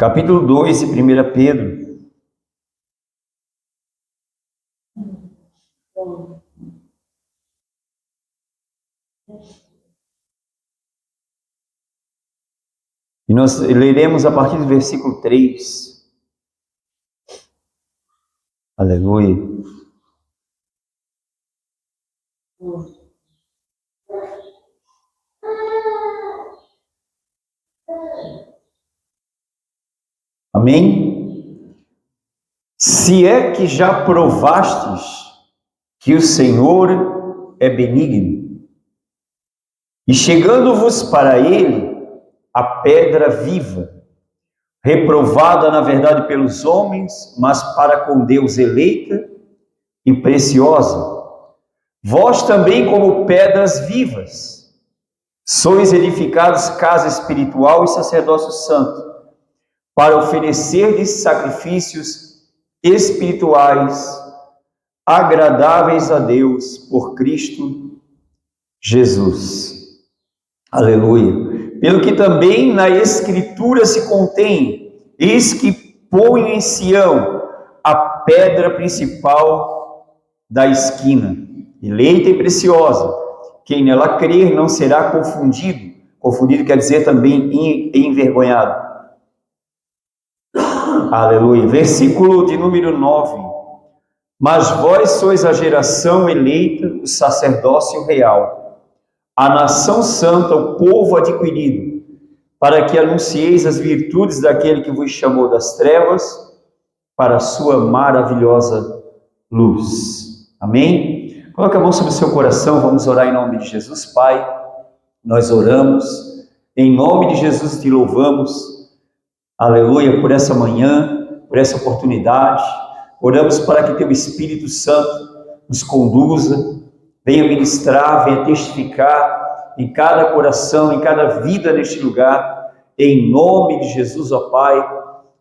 Capítulo 2 de 1 Pedro. E nós leremos a partir do versículo 3. Aleluia. Amém? Se é que já provastes que o Senhor é benigno, e chegando-vos para ele a pedra viva, reprovada na verdade pelos homens, mas para com Deus eleita e preciosa, vós também como pedras vivas, sois edificados casa espiritual e sacerdócio santo, para oferecerdes sacrifícios espirituais agradáveis a Deus por Cristo Jesus. Aleluia. Pelo que também na Escritura se contém: eis que ponho em Sião a pedra principal da esquina, eleita e preciosa. Quem nela crer não será confundido. Confundido quer dizer também envergonhado. Aleluia. Versículo de número 9. Mas vós sois a geração eleita, o sacerdócio real, a nação santa, o povo adquirido, para que anuncieis as virtudes daquele que vos chamou das trevas para a sua maravilhosa luz. Amém? Coloque a mão sobre o seu coração, vamos orar em nome de Jesus. Pai, nós oramos, em nome de Jesus te louvamos, aleluia, por essa manhã, por essa oportunidade. Oramos para que teu Espírito Santo nos conduza, venha ministrar, venha testificar em cada coração, em cada vida neste lugar, em nome de Jesus, ó Pai,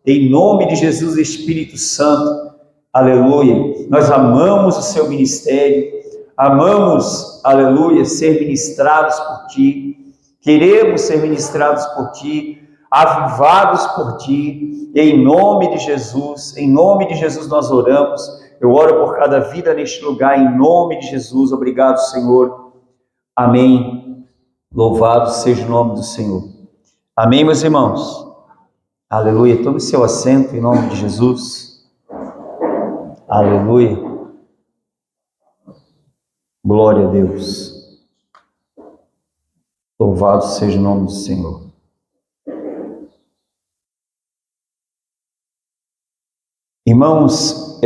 em nome de Jesus, Espírito Santo, aleluia. Nós amamos o seu ministério, amamos, aleluia, ser ministrados por ti, queremos ser ministrados por ti, avivados por ti, em nome de Jesus nós oramos. Eu oro por cada vida neste lugar, em nome de Jesus. Obrigado, Senhor. Amém. Louvado seja o nome do Senhor. Amém, meus irmãos. Aleluia. Tome seu assento em nome de Jesus. Aleluia. Glória a Deus. Louvado seja o nome do Senhor. Irmãos,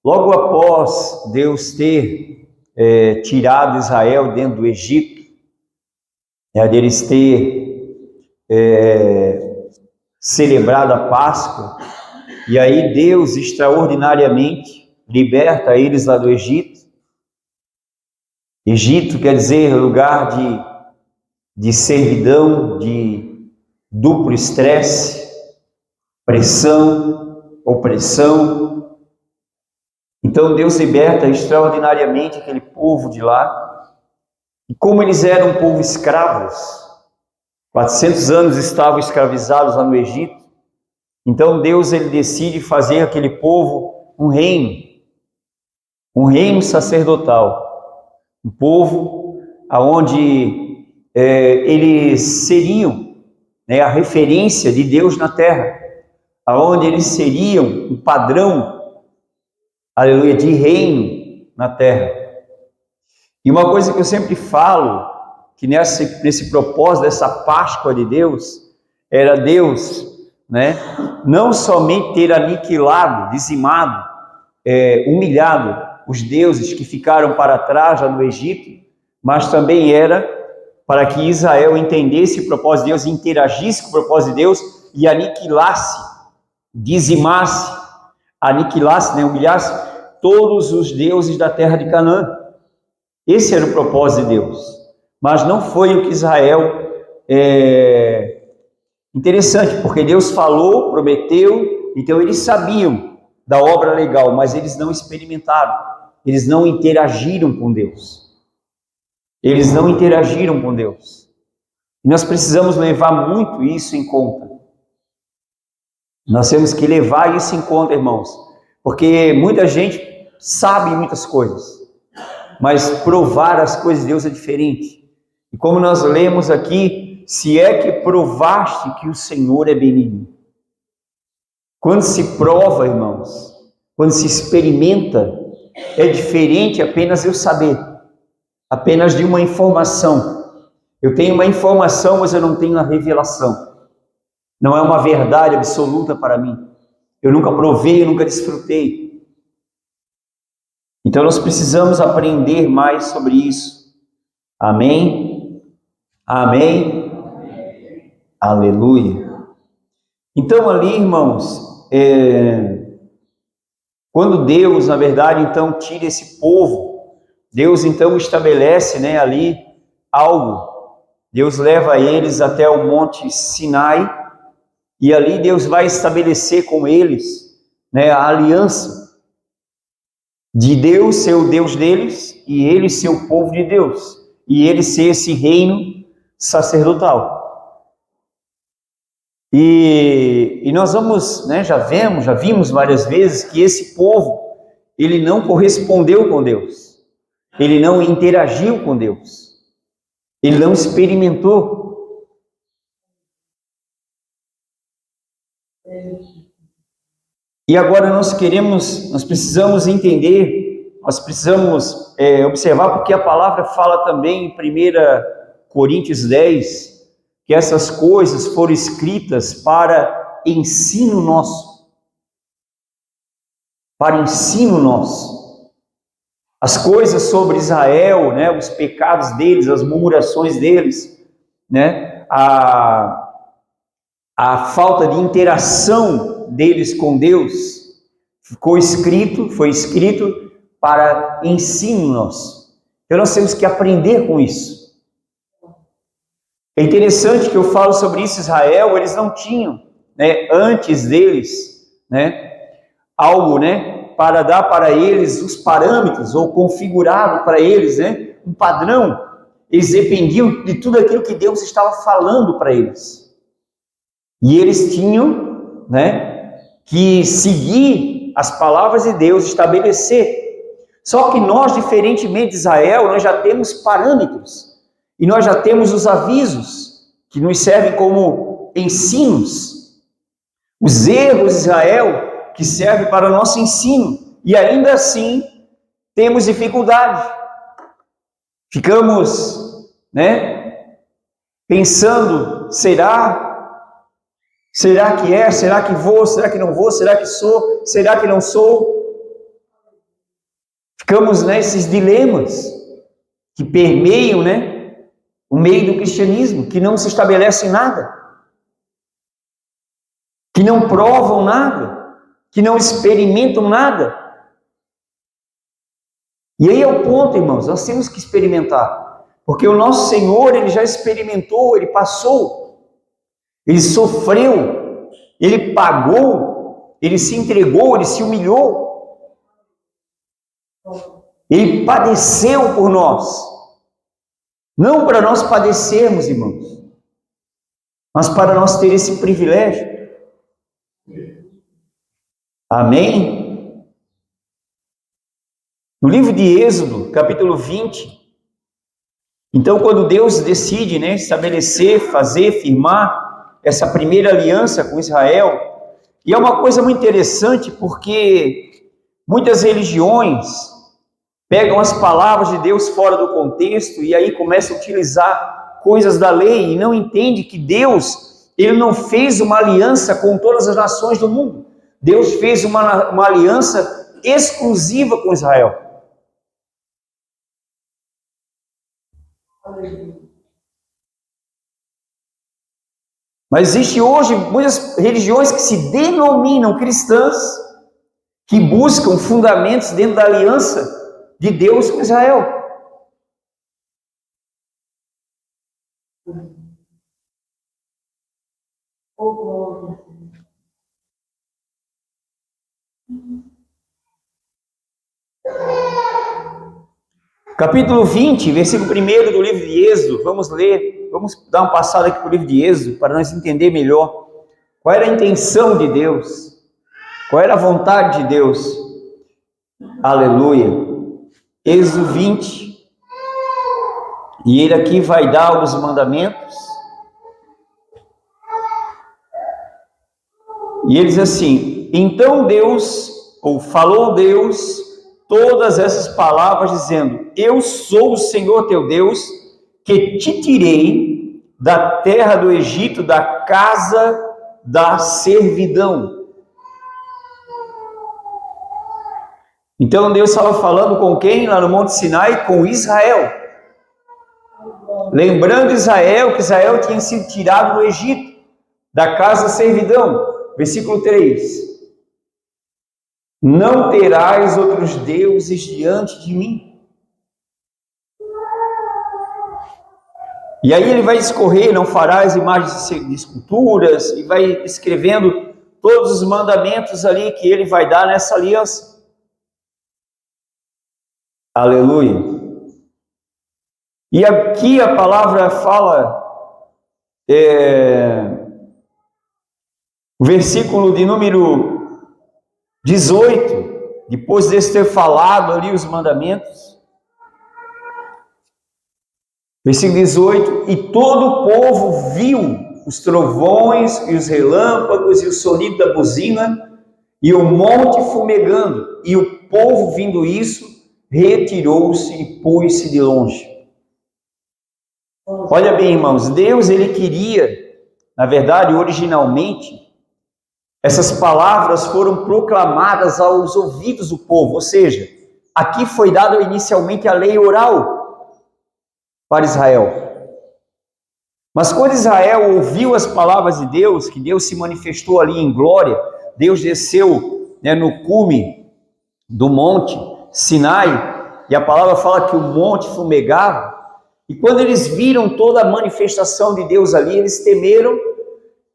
logo após Deus ter tirado Israel dentro do Egito, deles ter celebrado a Páscoa, e aí Deus extraordinariamente liberta eles lá do Egito. Egito quer dizer lugar de servidão, de duplo estresse, pressão, opressão. Então Deus liberta extraordinariamente aquele povo de lá. E como eles eram um povo escravos, 400 anos estavam escravizados lá no Egito, então Deus ele decide fazer aquele povo um reino sacerdotal, um povo aonde eles seriam a referência de Deus na terra, aonde eles seriam um padrão, aleluia, de reino na terra. E uma coisa que eu sempre falo, que nesse propósito dessa Páscoa de Deus, era Deus, não somente ter aniquilado, dizimado, humilhado os deuses que ficaram para trás lá no Egito, mas também era para que Israel entendesse o propósito de Deus, interagisse com o propósito de Deus e aniquilasse, dizimasse, aniquilasse, humilhasse todos os deuses da terra de Canaã. Esse era o propósito de Deus, mas não foi o que Israel interessante, porque Deus falou, prometeu, então eles sabiam da obra legal, mas eles não experimentaram, eles não interagiram com Deus. Eles não interagiram com Deus. E nós precisamos levar muito isso em conta. Nós temos que levar isso em conta, irmãos, porque muita gente sabe muitas coisas, mas provar as coisas de Deus é diferente. E como nós lemos aqui, se é que provaste que o Senhor é benigno. Quando se prova, irmãos, quando se experimenta, é diferente apenas eu saber, apenas de uma informação. Eu tenho uma informação, mas eu não tenho a revelação. Não é uma verdade absoluta para mim. Eu nunca provei, eu nunca desfrutei. Então nós precisamos aprender mais sobre isso. Amém? Amém? Aleluia. Então ali, irmãos, quando Deus, na verdade, então tira esse povo, Deus então estabelece, né, ali algo. Deus leva eles até o Monte Sinai, e ali Deus vai estabelecer com eles, né, a aliança de Deus ser o Deus deles e eles ser o povo de Deus, e ele ser esse reino sacerdotal. E nós vamos, né, já vimos várias vezes que esse povo, ele não correspondeu com Deus, ele não interagiu com Deus, ele não experimentou. E agora nós precisamos entender, nós precisamos observar, porque a palavra fala também em 1 Coríntios 10, que essas coisas foram escritas para ensino nosso. Para ensino nosso. As coisas sobre Israel, né, os pecados deles, as murmurações deles, né, a falta de interação deles com Deus, foi escrito para ensino nosso. Então nós temos que aprender com isso. É interessante que eu falo sobre isso. Israel, eles não tinham, né, antes deles, né, algo, né, para dar para eles os parâmetros, ou configurado para eles, né, um padrão. Eles dependiam de tudo aquilo que Deus estava falando para eles. E eles tinham, né, que seguir as palavras de Deus, estabelecer. Só que nós, diferentemente de Israel, nós já temos parâmetros. E nós já temos os avisos, que nos servem como ensinos. Os erros de Israel, que servem para o nosso ensino. E ainda assim, temos dificuldade. Ficamos, né, pensando, será que é? Será que vou? Será que não vou? Será que sou? Será que não sou? Ficamos nesses dilemas que permeiam, né, o meio do cristianismo, que não se estabelece nada, que não provam nada, que não experimentam nada. E aí é o ponto, irmãos, nós temos que experimentar, porque o nosso Senhor, ele já experimentou, ele passou, ele sofreu, ele pagou, ele se entregou, ele se humilhou, ele padeceu por nós. Não para nós padecermos, irmãos, mas para nós ter esse privilégio. Amém? No livro de Êxodo, capítulo 20, então quando Deus decide, né, estabelecer, fazer, firmar essa primeira aliança com Israel, e é uma coisa muito interessante, porque muitas religiões pegam as palavras de Deus fora do contexto e aí começam a utilizar coisas da lei e não entende que Deus, ele não fez uma aliança com todas as nações do mundo. Deus fez uma aliança exclusiva com Israel. Mas existe hoje muitas religiões que se denominam cristãs, que buscam fundamentos dentro da aliança de Deus com Israel. Capítulo 20, versículo 1 do livro de Êxodo, vamos ler, vamos dar uma passada aqui para o livro de Êxodo, para nós entender melhor Qual era a intenção de Deus? Qual era a vontade de Deus? Aleluia. Êxodo 20. E ele aqui vai dar os mandamentos. E ele diz assim: então Deus, ou falou Deus, todas essas palavras dizendo: eu sou o Senhor teu Deus, que te tirei da terra do Egito, da casa da servidão. Então Deus estava falando com quem lá no Monte Sinai? Com Israel. Lembrando Israel que Israel tinha sido tirado do Egito, da casa da servidão. Versículo 3. Não terás outros deuses diante de mim. E aí ele vai discorrer: não farás imagens de esculturas, e vai escrevendo todos os mandamentos ali que ele vai dar nessa aliança. Aleluia. E aqui a palavra fala, o versículo de número 18, depois de ter falado ali os mandamentos, versículo 18: e todo o povo viu os trovões e os relâmpagos e o sonido da buzina e o monte fumegando, e o povo vindo isso, retirou-se e pôs-se de longe. Olha bem, irmãos, Deus, ele queria, na verdade, originalmente, essas palavras foram proclamadas aos ouvidos do povo, ou seja, aqui foi dada inicialmente a lei oral para Israel. Mas quando Israel ouviu as palavras de Deus, que Deus se manifestou ali em glória, Deus desceu, no cume do monte Sinai, e a palavra fala que o monte fumegava, e quando eles viram toda a manifestação de Deus ali, eles temeram,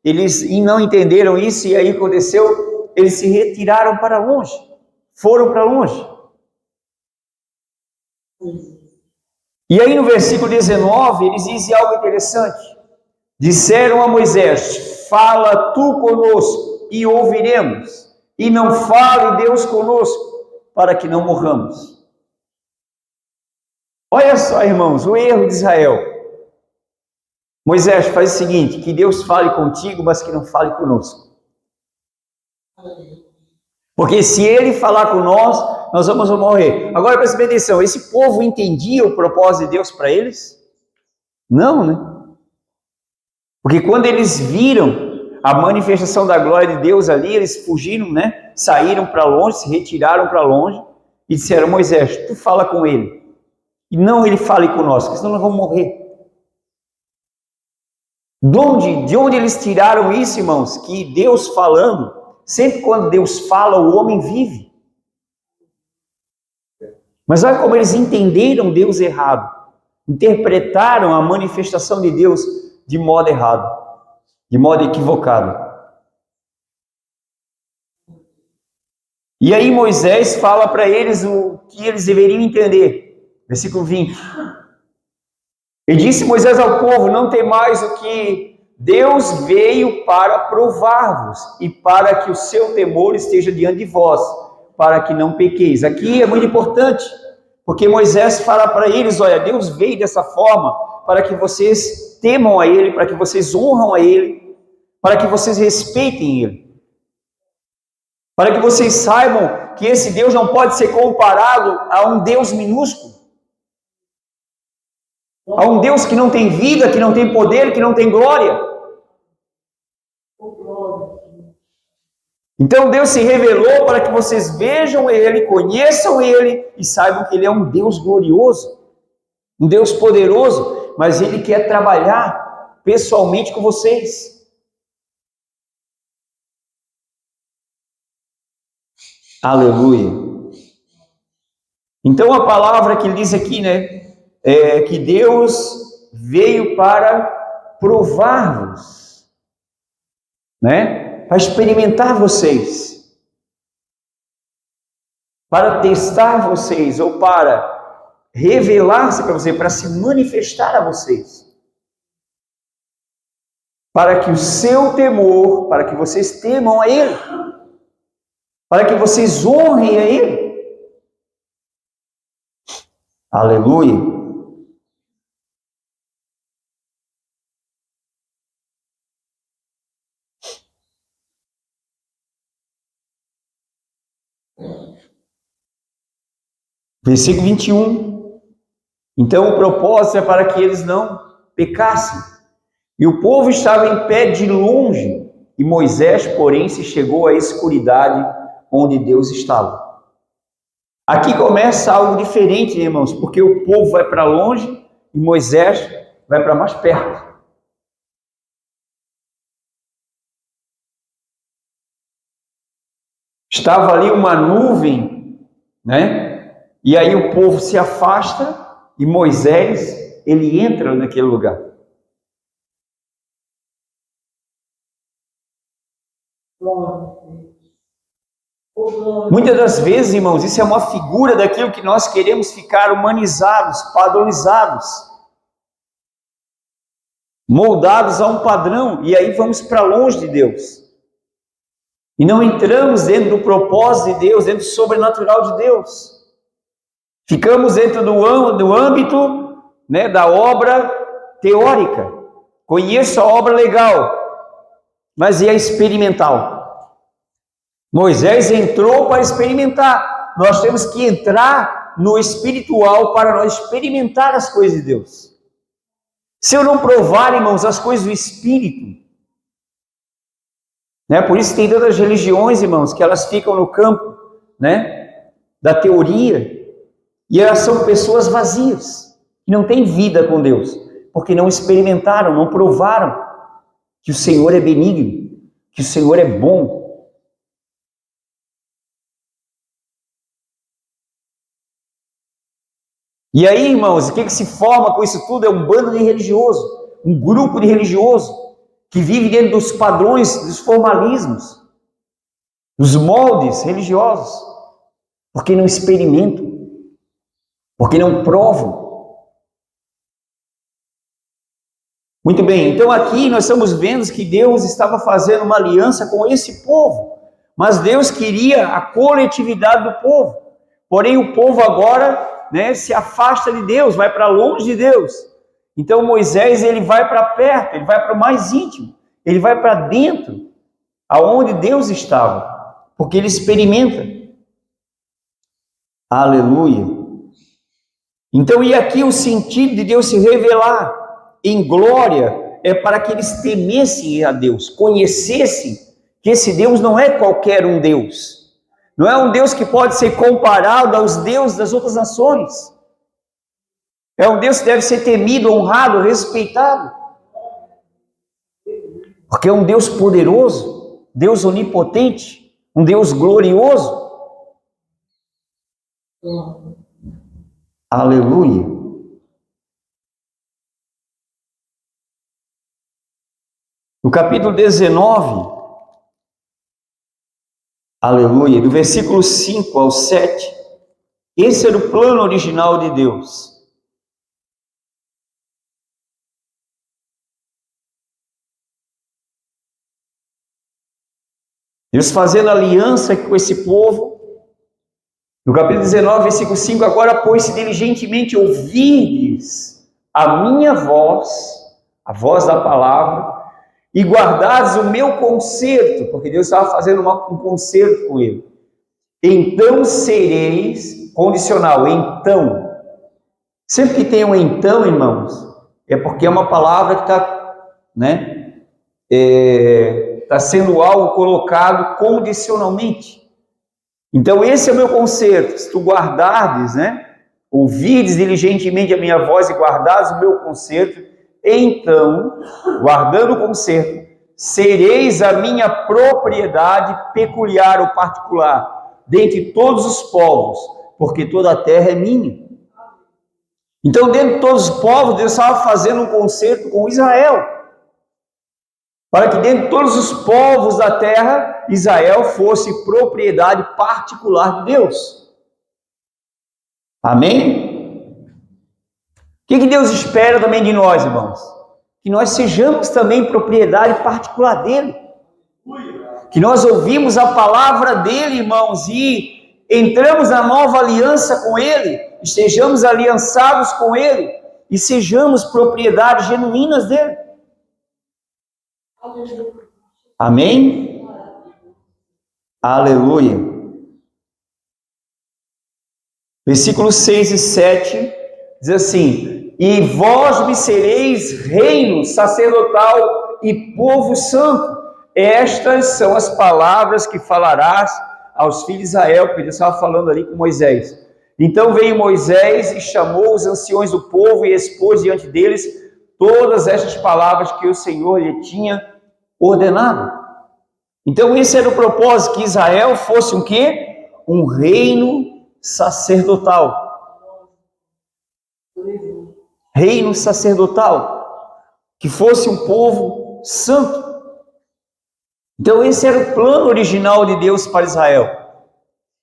eles não entenderam isso, e aí aconteceu, eles se retiraram para longe, foram para longe. E aí no versículo 19, eles dizem algo interessante. Disseram a Moisés: fala tu conosco e ouviremos, e não fale Deus conosco, para que não morramos. Olha só, irmãos, o erro de Israel. Moisés, faz o seguinte: que Deus fale contigo, mas que não fale conosco. Porque se ele falar com nós vamos morrer. Agora preste bem atenção: esse povo entendia o propósito de Deus para eles? Não, né? Porque quando eles viram a manifestação da glória de Deus ali, eles fugiram, né? Saíram para longe, se retiraram para longe e disseram: Moisés, tu fala com ele. E não ele fale conosco, senão nós vamos morrer. De onde eles tiraram isso, irmãos? Que Deus falando, sempre quando Deus fala, o homem vive. Mas olha como eles entenderam Deus errado. Interpretaram a manifestação de Deus de modo errado, de modo equivocado. E aí Moisés fala para eles o que eles deveriam entender. Versículo 20. E disse Moisés ao povo: não temais, o que Deus veio para provar-vos, e para que o seu temor esteja diante de vós, para que não pequeis. Aqui é muito importante, porque Moisés fala para eles: olha, Deus veio dessa forma para que vocês temam a Ele, para que vocês honram a Ele, para que vocês respeitem Ele, para que vocês saibam que esse Deus não pode ser comparado a um Deus minúsculo, a um Deus que não tem vida, que não tem poder, que não tem glória. Então Deus se revelou para que vocês vejam Ele, conheçam Ele e saibam que Ele é um Deus glorioso, um Deus poderoso, mas Ele quer trabalhar pessoalmente com vocês. Aleluia. Então a palavra que ele diz aqui, né? Que Deus veio para provar-vos, né? Para experimentar vocês, para testar vocês, ou para revelar-se para vocês, para se manifestar a vocês. para que o seu temor, para que vocês temam a Ele, para que vocês honrem a Ele. Aleluia. Versículo 21. Então o propósito é para que eles não pecassem. E o povo estava em pé de longe, e Moisés, porém, se chegou à escuridade onde Deus estava. Aqui começa algo diferente, irmãos, porque o povo vai para longe e Moisés vai para mais perto. Estava ali uma nuvem, né? E aí o povo se afasta e Moisés, ele entra naquele lugar. Muitas das vezes, irmãos, isso é uma figura daquilo que nós queremos ficar humanizados, padronizados, moldados a um padrão, e aí vamos para longe de Deus. E não entramos dentro do propósito de Deus, dentro do sobrenatural de Deus. Ficamos dentro do âmbito, né, da obra teórica. Conheço a obra legal, mas e a experimental? Moisés entrou para experimentar. Nós temos que entrar no espiritual para nós experimentar as coisas de Deus. Se eu não provar, irmãos, as coisas do Espírito, né? Por isso tem tantas religiões, irmãos, que elas ficam no campo, né, da teoria, e elas são pessoas vazias, que não têm vida com Deus, porque não experimentaram, não provaram que o Senhor é benigno, que o Senhor é bom. E aí, irmãos, o que se forma com isso tudo? É um bando de religioso, um grupo de religioso, que vive dentro dos padrões, dos formalismos, dos moldes religiosos, porque não experimentam, porque não provam. Muito bem, então aqui nós estamos vendo que Deus estava fazendo uma aliança com esse povo, mas Deus queria a coletividade do povo, porém o povo agora, né, se afasta de Deus, vai para longe de Deus. Então Moisés, ele vai para perto, ele vai para o mais íntimo, ele vai para dentro, aonde Deus estava, porque ele experimenta. Aleluia. Então, e aqui o sentido de Deus se revelar em glória é para que eles temessem a Deus, conhecessem que esse Deus não é qualquer um Deus, não é um Deus que pode ser comparado aos deuses das outras nações. É um Deus que deve ser temido, honrado, respeitado. Porque é um Deus poderoso, Deus onipotente, um Deus glorioso. Aleluia. No capítulo 19, aleluia, do versículo 5 ao 7, esse era o plano original de Deus. Deus fazendo aliança com esse povo. No capítulo 19, versículo 5, agora, pois, se diligentemente ouvirdes a minha voz, a voz da palavra, e guardardes o meu concerto, porque Deus estava fazendo um concerto com ele, então sereis, condicional, então. Sempre que tem um então, irmãos, é porque é uma palavra que está, né, está sendo algo colocado condicionalmente. Então esse é o meu concerto, se tu guardardes, né, ouvirdes diligentemente a minha voz e guardardes o meu concerto, então, guardando o concerto, sereis a minha propriedade peculiar ou particular, dentre todos os povos, porque toda a terra é minha. Então, dentro de todos os povos, Deus estava fazendo um concerto com Israel, para que dentro de todos os povos da terra, Israel fosse propriedade particular de Deus. Amém? O que Deus espera também de nós, irmãos? que nós sejamos também propriedade particular dele. Que nós ouvimos a palavra dele, irmãos, e entramos na nova aliança com ele, estejamos aliançados com ele e sejamos propriedades genuínas dele. Amém? Aleluia. Versículos 6 e 7 diz assim: e vós me sereis reino sacerdotal e povo santo. Estas são as palavras que falarás aos filhos de Israel, porque Deus estava falando ali com Moisés. Então veio Moisés e chamou os anciões do povo e expôs diante deles todas estas palavras que o Senhor lhe tinha ordenado. Então esse era o propósito, que Israel fosse um quê? Um reino sacerdotal. Reino sacerdotal. Que fosse um povo santo. Então esse era o plano original de Deus para Israel.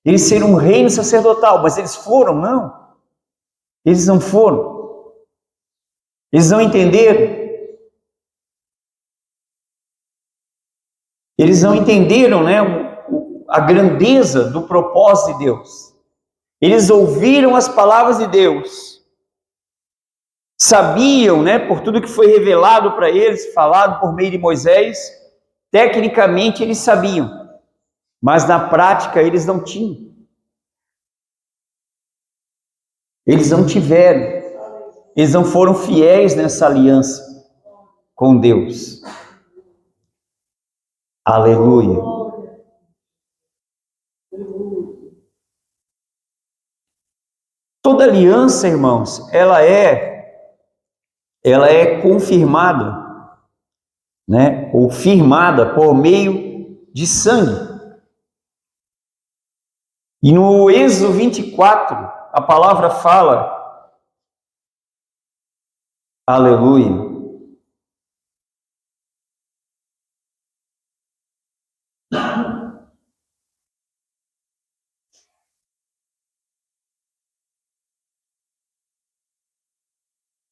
Eles serem um reino sacerdotal, mas eles foram? Não. Eles não foram. Eles não entenderam. Eles não entenderam, né, a grandeza do propósito de Deus. Eles ouviram as palavras de Deus. Sabiam, né, por tudo que foi revelado para eles, falado por meio de Moisés, tecnicamente eles sabiam, mas na prática eles não tinham. Eles não tiveram. Eles não foram fiéis nessa aliança com Deus. Aleluia. Toda aliança, irmãos, ela é confirmada, né, ou firmada por meio de sangue. E no Êxodo 24, a palavra fala, aleluia,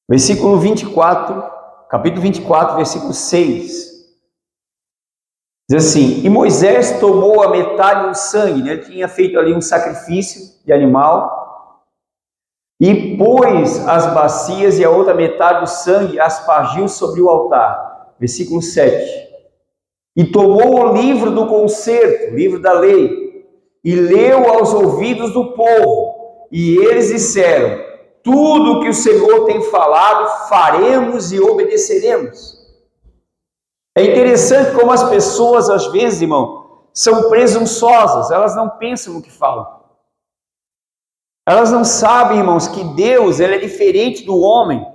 versículo 24, capítulo 24, versículo 6, diz assim: e Moisés tomou a metade do sangue, né? Ele tinha feito ali um sacrifício de animal, e pôs as bacias e a outra metade do sangue aspargiu sobre o altar. Versículo 7. E tomou o livro do concerto, livro da lei, e leu aos ouvidos do povo, e eles disseram: tudo o que o Senhor tem falado, faremos e obedeceremos. É interessante como as pessoas, às vezes, irmão, são presunçosas, elas não pensam no que falam. Elas não sabem, irmãos, que Deus, ele é diferente do homem,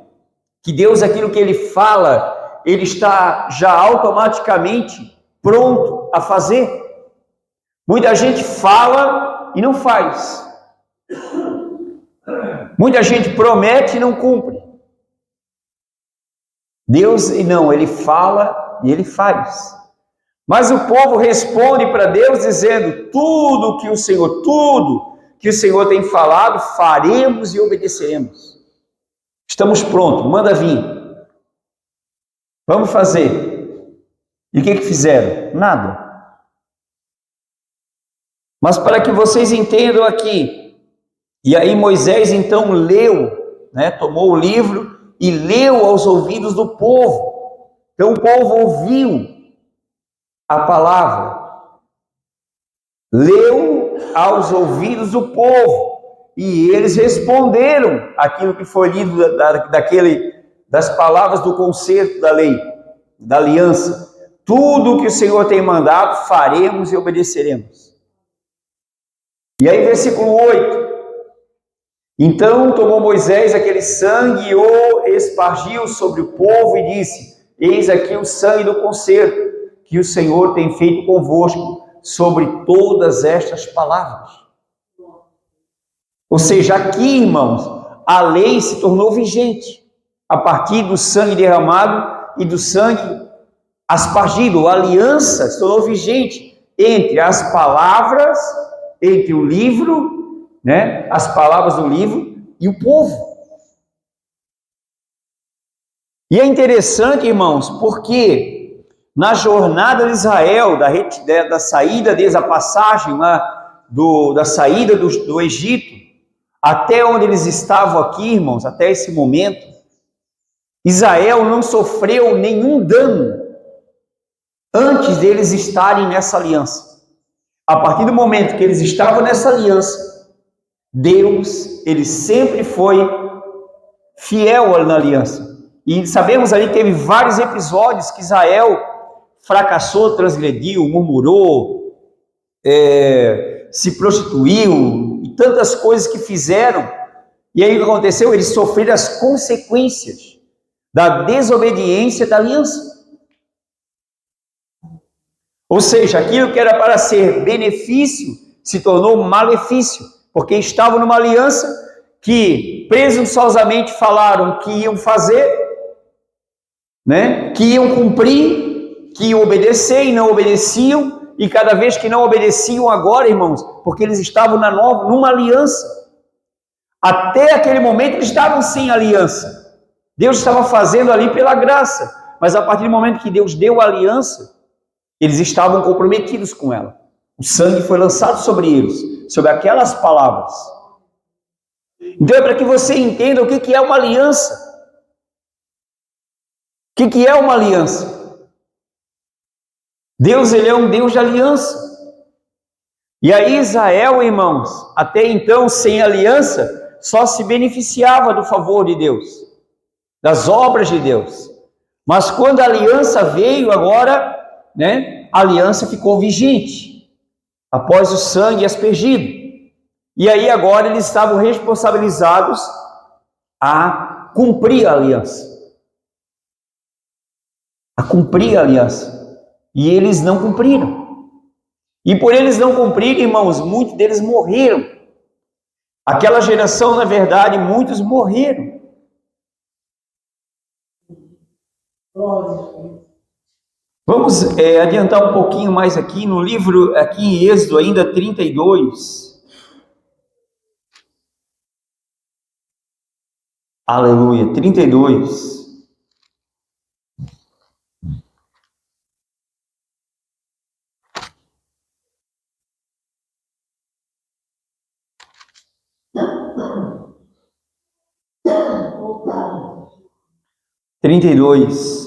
que Deus, aquilo que ele fala, ele está já automaticamente pronto a fazer. Muita gente fala e não faz. Muita gente promete e não cumpre. Deus, não, ele fala e ele faz. Mas o povo responde para Deus dizendo: tudo que o Senhor tem falado, faremos e obedeceremos. Estamos prontos, manda vir. Vamos fazer. E o que fizeram? Nada. Mas para que vocês entendam aqui, e aí Moisés então leu, né, tomou o livro e leu aos ouvidos do povo. Então o povo ouviu a palavra, leu aos ouvidos do povo, e eles responderam aquilo que foi lido das palavras do concerto da lei, da aliança. Tudo o que o Senhor tem mandado, faremos e obedeceremos. E aí versículo 8. Então tomou Moisés aquele sangue e o espargiu sobre o povo e disse: eis aqui o sangue do concerto que o Senhor tem feito convosco sobre todas estas palavras. Ou seja, aqui, irmãos, a lei se tornou vigente a partir do sangue derramado e do sangue aspargido. A aliança se tornou vigente entre as palavras, entre o livro, né, as palavras do livro e o povo. E é interessante, irmãos, porque na jornada de Israel, da saída deles, a passagem da saída do Egito, até onde eles estavam aqui, irmãos, até esse momento, Israel não sofreu nenhum dano antes deles estarem nessa aliança. A partir do momento que eles estavam nessa aliança, Deus, ele sempre foi fiel na aliança. E sabemos ali que teve vários episódios que Israel fracassou, transgrediu, murmurou, se prostituiu, e tantas coisas que fizeram. E aí o que aconteceu? Eles sofreram as consequências da desobediência da aliança. Ou seja, aquilo que era para ser benefício se tornou malefício, porque estavam numa aliança que presunçosamente falaram que iam fazer, né? Que iam cumprir, que iam obedecer e não obedeciam, e cada vez que não obedeciam agora, irmãos, porque eles estavam numa aliança. Até aquele momento eles estavam sem aliança. Deus estava fazendo ali pela graça, mas a partir do momento que Deus deu a aliança, eles estavam comprometidos com ela. O sangue foi lançado sobre eles, sobre aquelas palavras. Então é para que você entenda o que é uma aliança. O que é uma aliança? Deus, ele é um Deus de aliança. E aí Israel, irmãos, até então sem aliança, só se beneficiava do favor de Deus, das obras de Deus. Mas quando a aliança veio agora, né, a aliança ficou vigente, após o sangue aspergido. E aí agora eles estavam responsabilizados a cumprir a aliança. A cumprir a aliança. E eles não cumpriram. E por eles não cumprirem, irmãos, muitos deles morreram. Aquela geração, na verdade, muitos morreram. Vamos adiantar um pouquinho mais aqui no livro, aqui em Êxodo, ainda 32. Aleluia, 32. Trinta e dois.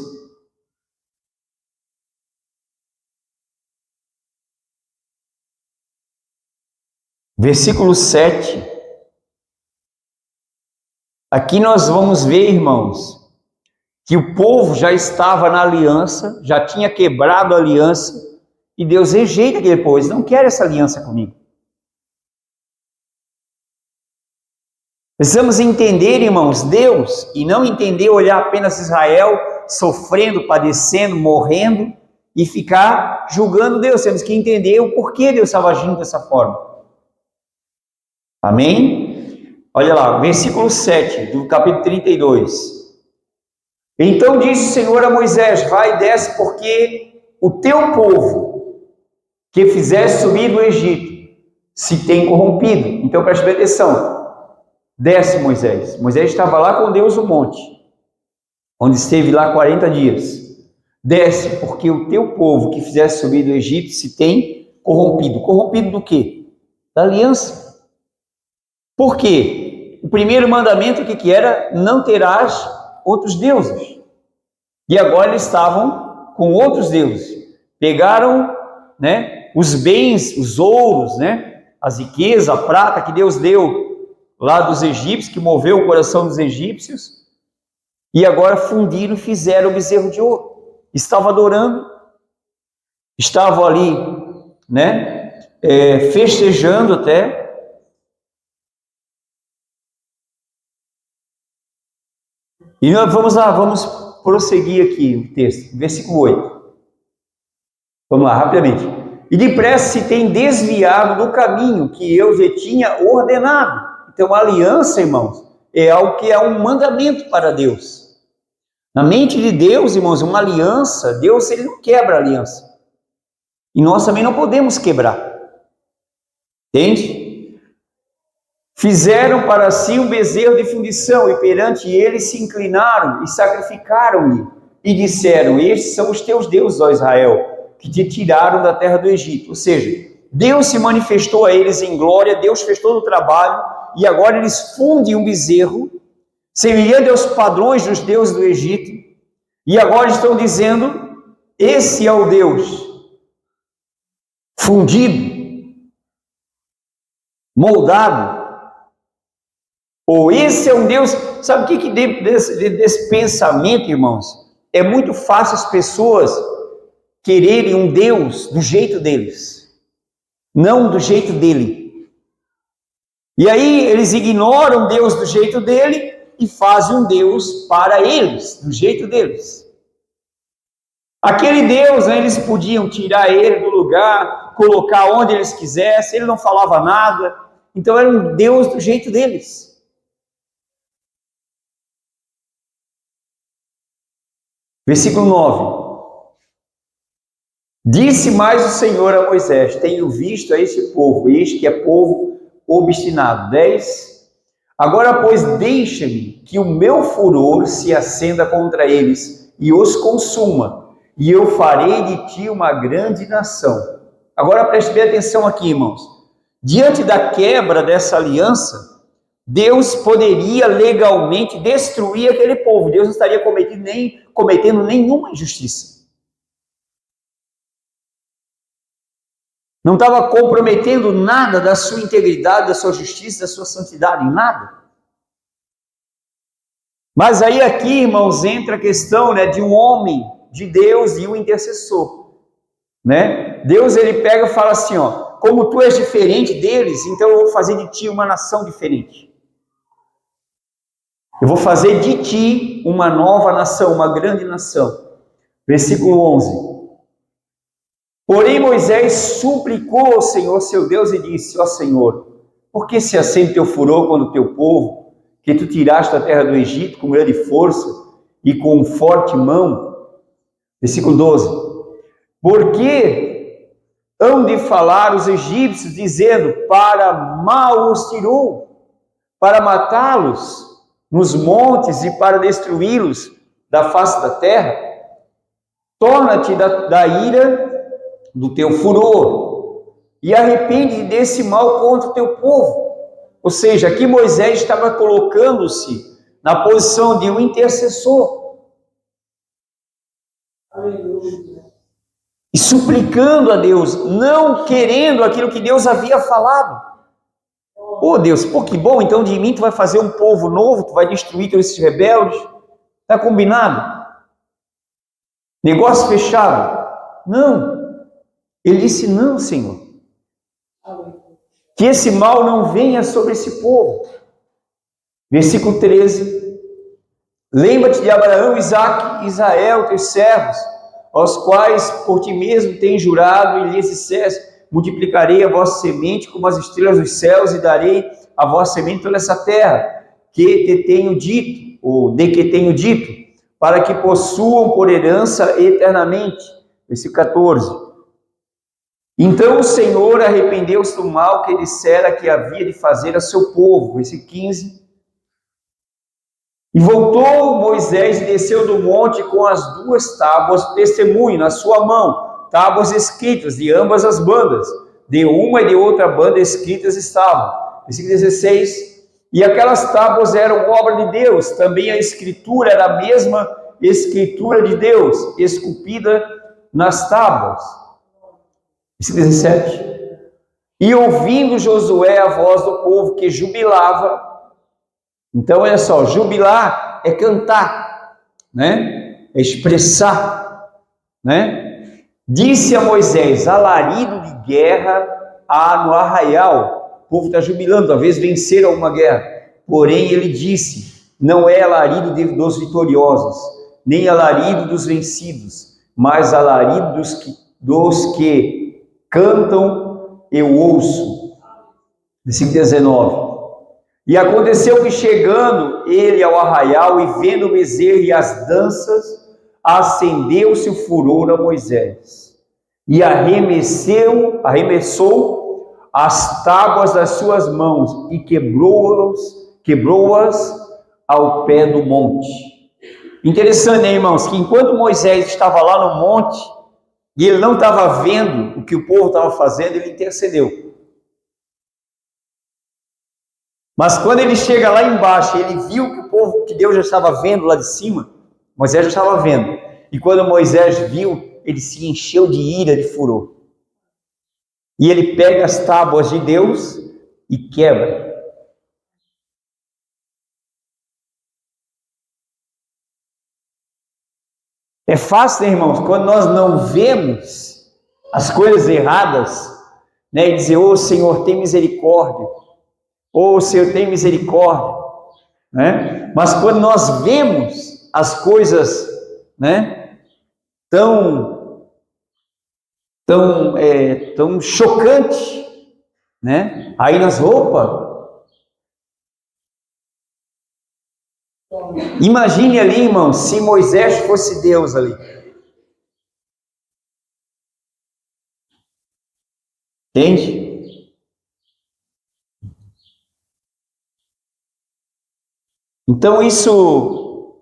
Versículo 7. Aqui nós vamos ver, irmãos, que o povo já estava na aliança, já tinha quebrado a aliança, e Deus rejeita aquele povo, eles não querem essa aliança comigo. Precisamos entender, irmãos, Deus, e não entender, olhar apenas Israel sofrendo, padecendo, morrendo, e ficar julgando Deus. Temos que entender o porquê Deus estava agindo dessa forma. Amém? Olha lá, versículo 7 do capítulo 32. Então disse o Senhor a Moisés: vai e desce, porque o teu povo que fizeste subir do Egito se tem corrompido. Então preste bem atenção. Desce, Moisés. Moisés estava lá com Deus no monte, onde esteve lá 40 dias. Desce, porque o teu povo que fizeste subir do Egito se tem corrompido. Corrompido do quê? Da aliança. Por quê? O primeiro mandamento que era? Não terás outros deuses. E agora eles estavam com outros deuses. Pegaram, né, os bens, os ouros, né, as riquezas, a prata que Deus deu lá dos egípcios, que moveu o coração dos egípcios, e agora fundiram e fizeram o bezerro de ouro. Estavam adorando, estavam ali, né, festejando até. E nós vamos lá, vamos prosseguir aqui o texto, versículo 8. Vamos lá, rapidamente. E depressa se tem desviado do caminho que eu já tinha ordenado. Então, a aliança, irmãos, é algo que é um mandamento para Deus. Na mente de Deus, irmãos, uma aliança, Deus, ele não quebra a aliança. E nós também não podemos quebrar. Entende? Fizeram para si um bezerro de fundição, e perante ele se inclinaram e sacrificaram-lhe, e disseram: estes são os teus deuses, ó Israel, que te tiraram da terra do Egito. Ou seja, Deus se manifestou a eles em glória, Deus fez todo o trabalho, e agora eles fundem um bezerro, semelhante aos padrões dos deuses do Egito, e agora estão dizendo: esse é o Deus fundido, moldado, ou esse é um Deus. Sabe o que desse pensamento, irmãos? É muito fácil as pessoas quererem um Deus do jeito deles, não do jeito dele. E aí eles ignoram Deus do jeito dele e fazem um Deus para eles, do jeito deles. Aquele Deus, né, eles podiam tirar ele do lugar, colocar onde eles quisessem, ele não falava nada, então era um Deus do jeito deles. Versículo 9. Disse mais o Senhor a Moisés: tenho visto a este povo, eis que é povo obstinado. 10. Agora, pois, deixa-me que o meu furor se acenda contra eles e os consuma, e eu farei de ti uma grande nação. Agora preste bem atenção aqui, irmãos. Diante da quebra dessa aliança, Deus poderia legalmente destruir aquele povo. Deus não estaria cometendo nenhuma injustiça. Não estava comprometendo nada da sua integridade, da sua justiça, da sua santidade, em nada. Mas aí aqui, irmãos, entra a questão, né, de um homem de Deus e um intercessor. Né? Deus, ele pega e fala assim, ó: como tu és diferente deles, então eu vou fazer de ti uma nação diferente. Eu vou fazer de ti uma nova nação, uma grande nação. Versículo 11. Porém Moisés suplicou ao Senhor seu Deus e disse: ó Senhor, por que se acende teu furor quando o teu povo, que tu tiraste da terra do Egito com grande força e com forte mão? Versículo 12. Por que hão de falar os egípcios, dizendo: para mal os tirou, para matá-los nos montes e para destruí-los da face da terra? Torna-te da ira do teu furor e arrepende desse mal contra o teu povo. Ou seja, aqui Moisés estava colocando-se na posição de um intercessor. Aleluia. E suplicando a Deus, não querendo aquilo que Deus havia falado. Oh Deus, pô, que bom, então de mim tu vai fazer um povo novo, tu vai destruir todos esses rebeldes. Está combinado? Negócio fechado? Não. Ele disse: não, Senhor. Que esse mal não venha sobre esse povo. Versículo 13. Lembra-te de Abraão, Isaque e Israel, teus servos, aos quais por ti mesmo tens jurado, e lhes disseste: multiplicarei a vossa semente como as estrelas dos céus, e darei a vossa semente toda essa terra, que te tenho dito, ou de que tenho dito, para que possuam por herança eternamente. Versículo 14. Então o Senhor arrependeu-se do mal que dissera que havia de fazer a seu povo. Versículo 15. E voltou Moisés e desceu do monte com as 2 tábuas de testemunho na sua mão, tábuas escritas de ambas as bandas, de uma e de outra banda escritas estavam. Versículo 16. E aquelas tábuas eram obra de Deus, também a escritura era a mesma escritura de Deus, esculpida nas tábuas. Versículo 17. E ouvindo Josué a voz do povo que jubilava. Então, olha só, jubilar é cantar, né? É expressar, né? Disse a Moisés: alarido de guerra há no arraial. O povo está jubilando, talvez venceram uma guerra. Porém, ele disse: não é alarido dos vitoriosos, nem alarido dos vencidos, mas alarido dos que cantam, eu ouço. Versículo 19. E aconteceu que, chegando ele ao arraial e vendo o bezerro e as danças, acendeu-se o furor a Moisés e arremessou as tábuas das suas mãos e quebrou-as ao pé do monte. Interessante, né, irmãos, que enquanto Moisés estava lá no monte e ele não estava vendo o que o povo estava fazendo, ele intercedeu. Mas quando ele chega lá embaixo, ele viu que o povo, que Deus já estava vendo lá de cima, Moisés já estava vendo. E quando Moisés viu, ele se encheu de ira, de furor. E ele pega as tábuas de Deus e quebra. É fácil, né, irmãos, quando nós não vemos as coisas erradas, né, e dizer, ô Senhor, tem misericórdia, ô Senhor, tem misericórdia, né? Mas quando nós vemos as coisas, né, tão chocante, né? Aí nós, opa, imagine ali, irmão, se Moisés fosse Deus ali. Entende? Então isso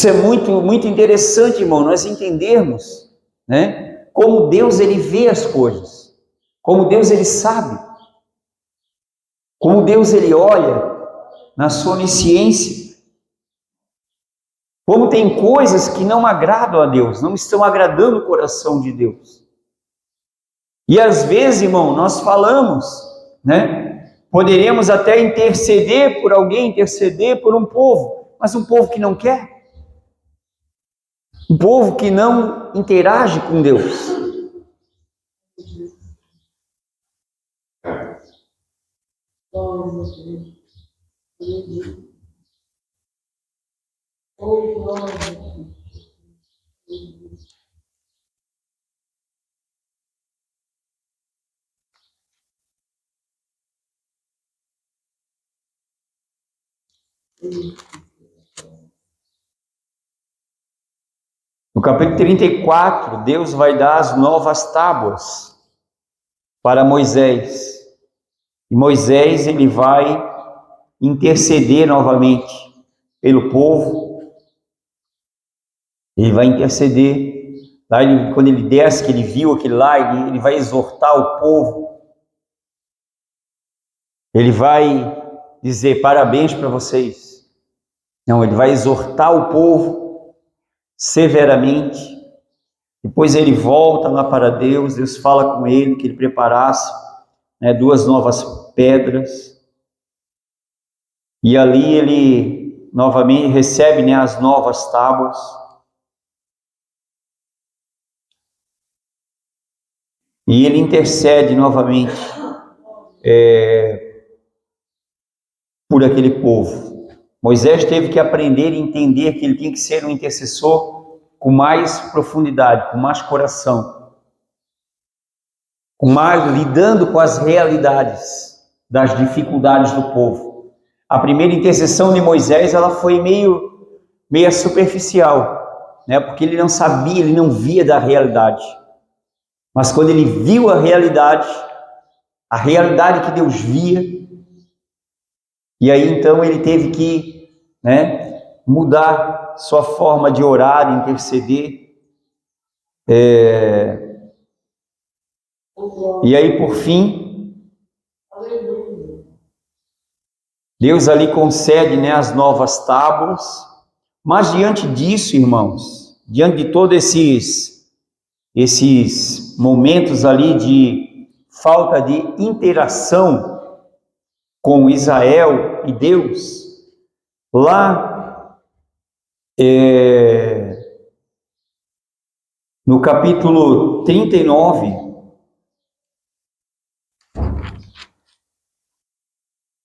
é muito interessante, irmão, nós entendermos, né? Como Deus ele vê as coisas, como Deus ele sabe, como Deus ele olha na sua onisciência. Como tem coisas que não agradam a Deus, não estão agradando o coração de Deus. E às vezes, irmão, nós falamos, né? Poderíamos até interceder por alguém, interceder por um povo, mas um povo que não quer. Um povo que não interage com Deus. No capítulo 34, Deus vai dar as novas tábuas para Moisés. E Moisés ele vai interceder novamente pelo povo. Ele vai interceder. Lá quando ele desce, que ele viu aquilo lá, ele vai exortar o povo. Ele vai dizer parabéns para vocês. Não, ele vai exortar o povo severamente. Depois ele volta lá para Deus. Deus fala com ele que ele preparasse, né, 2 novas pedras. E ali ele novamente recebe, né, as novas tábuas. E ele intercede novamente por aquele povo. Moisés teve que aprender e entender que ele tinha que ser um intercessor com mais profundidade, com mais coração, com mais lidando com as realidades das dificuldades do povo. A primeira intercessão de Moisés, ela foi meio superficial, né? Porque ele não sabia, ele não via da realidade. Mas quando ele viu a realidade que Deus via, e aí então ele teve que, né, mudar sua forma de orar, de interceder. E aí por fim, Deus ali concede, né, as novas tábuas. Mas diante disso, irmãos, diante de todos esses momentos ali de falta de interação com Israel e Deus, lá no capítulo 39,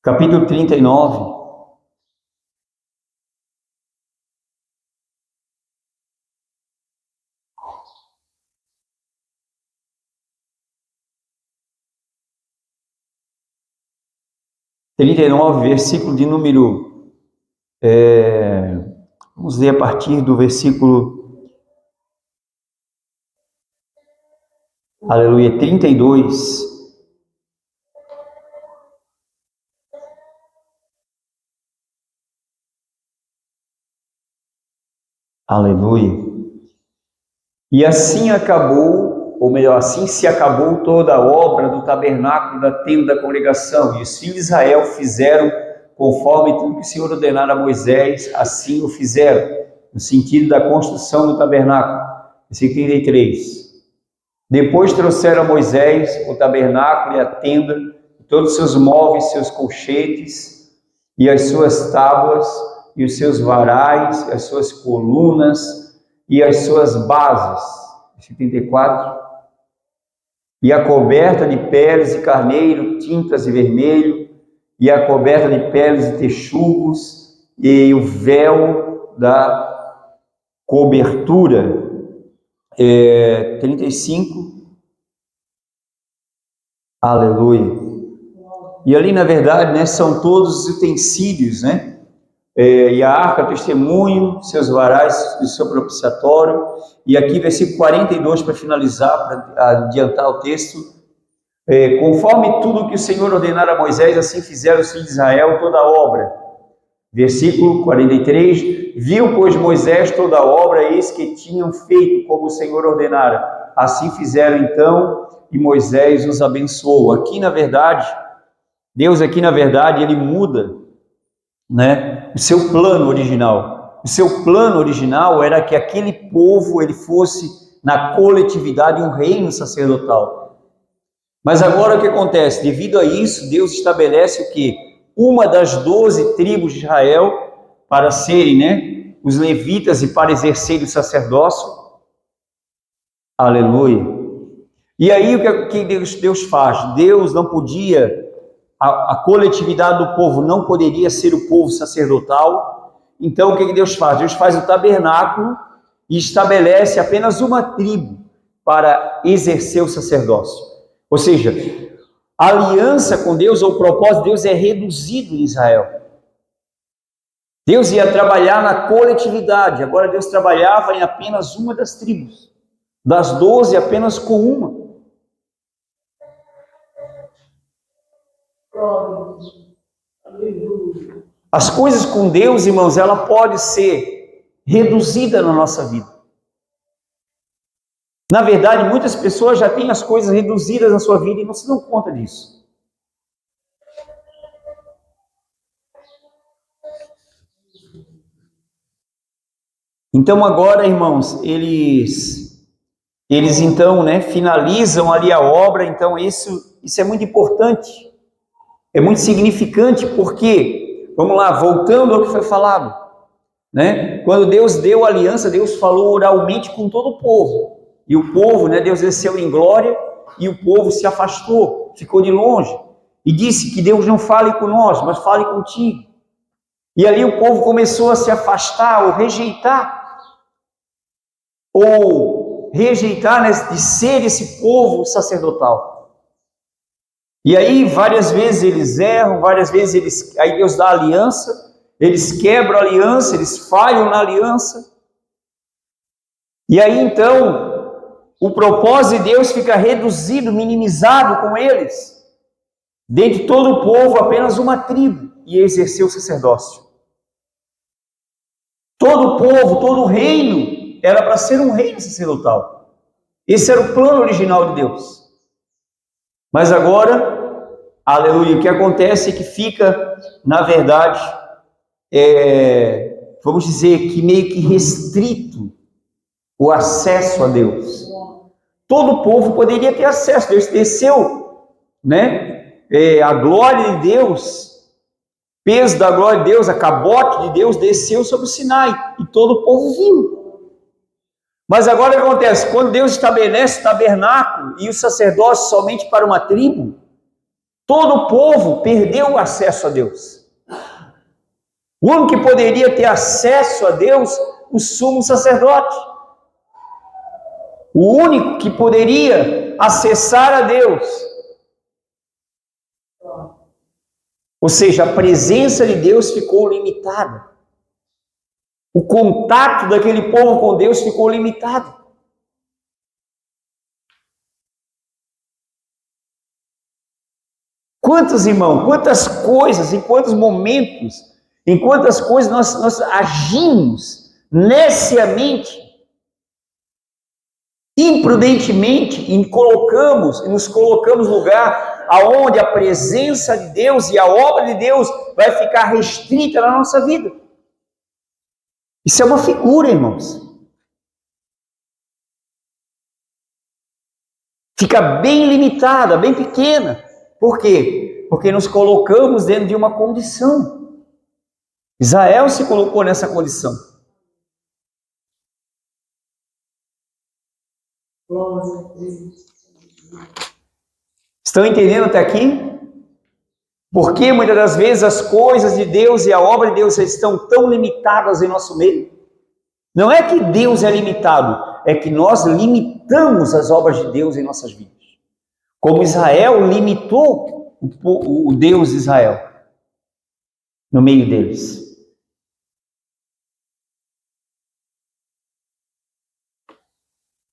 capítulo 39, versículo de número, vamos ler a partir do versículo, aleluia, 32. Aleluia. E assim acabou, ou melhor, assim se acabou toda a obra do tabernáculo da tenda da congregação. E os filhos de Israel fizeram conforme tudo que o Senhor ordenara a Moisés, assim o fizeram, no sentido da construção do tabernáculo. Versículo 33. Depois trouxeram a Moisés o tabernáculo e a tenda, todos os seus móveis, seus colchetes, e as suas tábuas, e os seus varais, as suas colunas, e as suas bases. Versículo 34. E a coberta de peles de carneiro, tintas de vermelho, e a coberta de peles de texugos, e o véu da cobertura. 35. Aleluia. E ali, na verdade, né, são todos os utensílios, né? E a arca, testemunho, seus varais do seu propiciatório. E aqui, versículo 42, para finalizar, para adiantar o texto. Conforme tudo que o Senhor ordenara a Moisés, assim fizeram os filhos de Israel toda a obra. Versículo 43, viu, pois, Moisés toda a obra, eis que tinham feito como o Senhor ordenara. Assim fizeram então, e Moisés os abençoou. Aqui, na verdade, Deus aqui, na verdade, ele muda, né, o seu plano original. O seu plano original era que aquele povo ele fosse, na coletividade, um reino sacerdotal. Mas agora o que acontece? Devido a isso, Deus estabelece o quê? Uma das 12 tribos de Israel para serem, né, os levitas e para exercerem o sacerdócio. Aleluia. E aí o que Deus faz? Deus não podia, a coletividade do povo não poderia ser o povo sacerdotal. Então o que Deus faz? Deus faz o tabernáculo e estabelece apenas uma tribo para exercer o sacerdócio. Ou seja, a aliança com Deus, ou o propósito de Deus é reduzido em Israel. Deus ia trabalhar na coletividade, agora Deus trabalhava em apenas uma das tribos. Das 12, apenas com uma. As coisas com Deus, irmãos, ela pode ser reduzida na nossa vida. Na verdade, muitas pessoas já têm as coisas reduzidas na sua vida e não se dão conta disso. Então agora, irmãos, eles então, né, finalizam ali a obra. Então isso é muito importante, é muito significante, porque, vamos lá, voltando ao que foi falado, né? Quando Deus deu a aliança, Deus falou oralmente com todo o povo. E o povo, né, Deus desceu em glória e o povo se afastou, ficou de longe. E disse que Deus não fale com nós, mas fale contigo. E ali o povo começou a se afastar ou rejeitar, né, de ser esse povo sacerdotal. E aí várias vezes eles erram, várias vezes aí Deus dá a aliança, eles quebram a aliança, eles falham na aliança. E aí então o propósito de Deus fica reduzido, minimizado com eles. Dentre todo o povo, apenas uma tribo ia exercer o sacerdócio. Todo o povo, todo o reino, era para ser um reino sacerdotal. Esse era o plano original de Deus. Mas agora, aleluia, o que acontece é que fica, na verdade, vamos dizer que meio que restrito o acesso a Deus. Todo o povo poderia ter acesso. Deus desceu, né? A glória de Deus, peso da glória de Deus, a cabote de Deus desceu sobre o Sinai e todo o povo viu. Mas agora o que acontece? Quando Deus estabelece o tabernáculo e o sacerdócio somente para uma tribo, todo o povo perdeu o acesso a Deus. O único que poderia ter acesso a Deus, o sumo sacerdote. O único que poderia acessar a Deus. Ou seja, a presença de Deus ficou limitada. O contato daquele povo com Deus ficou limitado. Quantos irmãos, quantas coisas, em quantos momentos, em quantas coisas nós agimos neciamente, imprudentemente, nos colocamos no lugar aonde a presença de Deus e a obra de Deus vai ficar restrita na nossa vida. Isso é uma figura, irmãos. Fica bem limitada, bem pequena. Por quê? Porque nos colocamos dentro de uma condição. Israel se colocou nessa condição. Estão entendendo até aqui? Porque muitas das vezes as coisas de Deus e a obra de Deus estão tão limitadas em nosso meio. Não é que Deus é limitado, é que nós limitamos as obras de Deus em nossas vidas. Como Israel limitou o Deus de Israel no meio deles.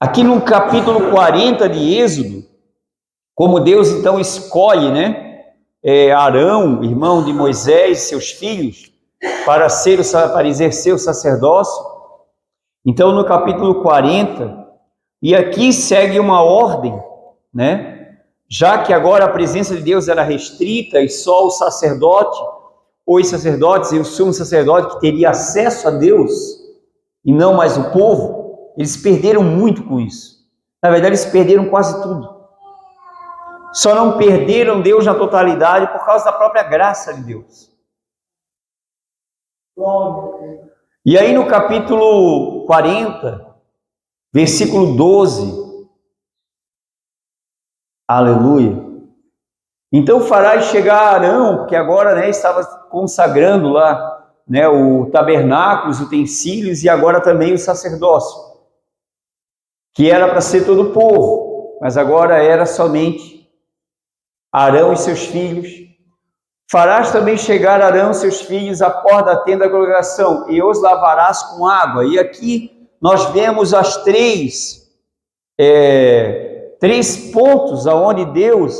Aqui no capítulo 40 de Êxodo, como Deus então escolhe, Arão, irmão de Moisés, seus filhos, para exercer o sacerdócio. Então, no capítulo 40, e aqui segue uma ordem, já que agora a presença de Deus era restrita e só o sacerdote, os sacerdotes e o sumo sacerdote que teria acesso a Deus, e não mais o povo, eles perderam muito com isso. Na verdade, eles perderam quase tudo. Só não perderam Deus na totalidade por causa da própria graça de Deus. E aí no capítulo 40, versículo 12, aleluia. Então farás chegar Arão, porque agora estava consagrando lá o tabernáculo, os utensílios e agora também o sacerdócio, que era para ser todo o povo, mas agora era somente Arão e seus filhos. Farás também chegar Arão e seus filhos à porta da tenda da congregação, e os lavarás com água. E aqui nós vemos as três pontos aonde Deus,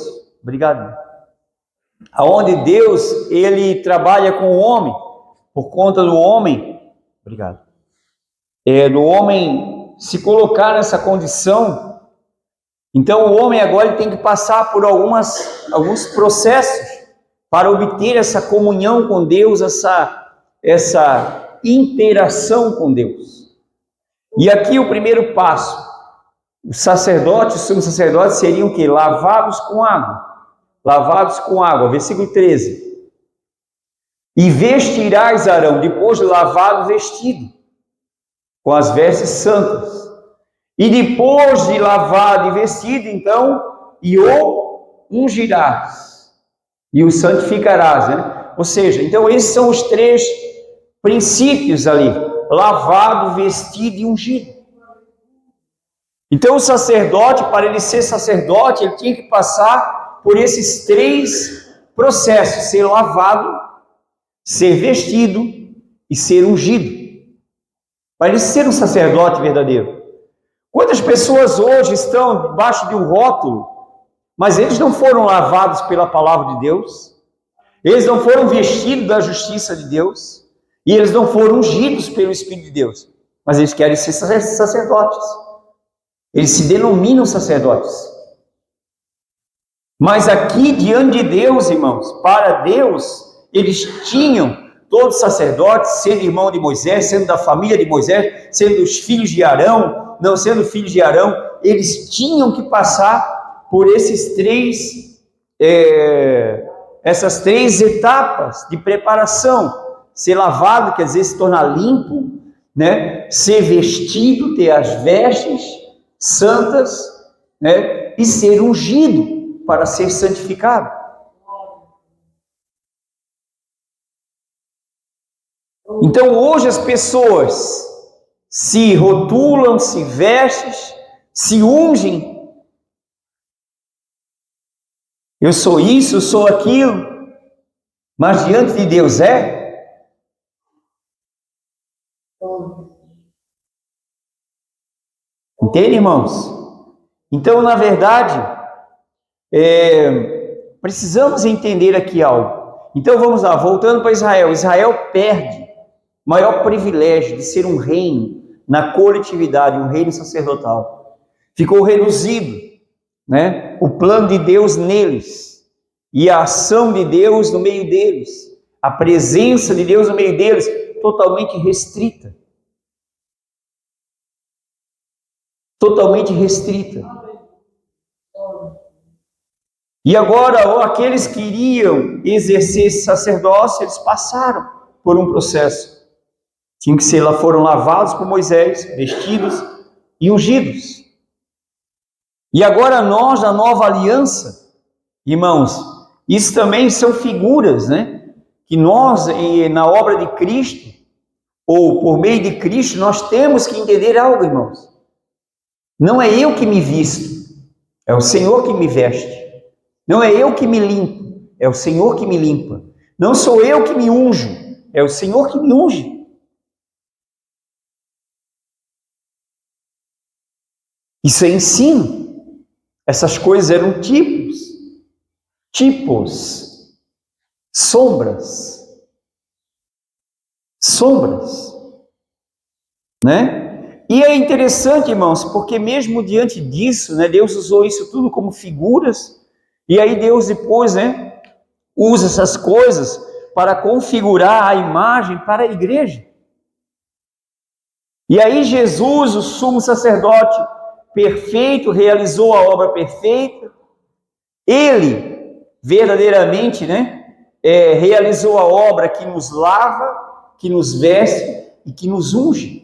aonde Deus ele trabalha com o homem, por conta do homem, do homem se colocar nessa condição. Então o homem agora ele tem que passar por alguns processos para obter essa comunhão com Deus, essa interação com Deus. E aqui o primeiro passo, os sacerdotes, os sumos sacerdotes seriam o quê? Lavados com água, versículo 13. E vestirás Arão, depois de lavado, vestido, com as vestes santas. E depois de lavado e vestido, então, e o ungirás. E o santificarás, Ou seja, então esses são os três princípios ali: lavado, vestido e ungido. Então o sacerdote, para ele ser sacerdote, ele tinha que passar por esses três processos: ser lavado, ser vestido e ser ungido, para ele ser um sacerdote verdadeiro. Quantas pessoas hoje estão debaixo de um rótulo, mas eles não foram lavados pela palavra de Deus, eles não foram vestidos da justiça de Deus, e eles não foram ungidos pelo Espírito de Deus, mas eles querem ser sacerdotes, eles se denominam sacerdotes. Mas aqui diante de Deus, irmãos, para Deus, eles tinham, todos sacerdotes, sendo irmão de Moisés, sendo da família de Moisés, sendo os filhos de Arão, não sendo filhos de Arão, eles tinham que passar por essas três etapas de preparação: ser lavado, quer dizer, se tornar limpo, ser vestido, ter as vestes santas, e ser ungido para ser santificado. Então hoje as pessoas se rotulam, se vestem, se ungem. Eu sou isso, eu sou aquilo, mas diante de Deus Entende, irmãos? Então, na verdade, precisamos entender aqui algo. Então, vamos lá, voltando para Israel. Israel perde maior privilégio de ser um reino na coletividade, um reino sacerdotal. Ficou reduzido, né? O plano de Deus neles e a ação de Deus no meio deles, a presença de Deus no meio deles, totalmente restrita. Totalmente restrita. E agora, aqueles que iriam exercer esse sacerdócio, eles passaram por um processo. Tinham que ser, foram lavados por Moisés, vestidos e ungidos. E agora nós, na nova aliança, irmãos, isso também são figuras, né? Que nós, na obra de Cristo, ou por meio de Cristo, nós temos que entender algo, irmãos. Não é eu que me visto, é o Senhor que me veste. Não é eu que me limpo, é o Senhor que me limpa. Não sou eu que me unjo, é o Senhor que me unge. Isso é ensino. Essas coisas eram tipos, sombras, né? E é interessante, irmãos, porque mesmo diante disso, né, Deus usou isso tudo como figuras, e aí Deus depois, né, usa essas coisas para configurar a imagem para a igreja. E aí Jesus, o sumo sacerdote perfeito, realizou a obra perfeita. Ele verdadeiramente, né, realizou a obra que nos lava, que nos veste e que nos unge.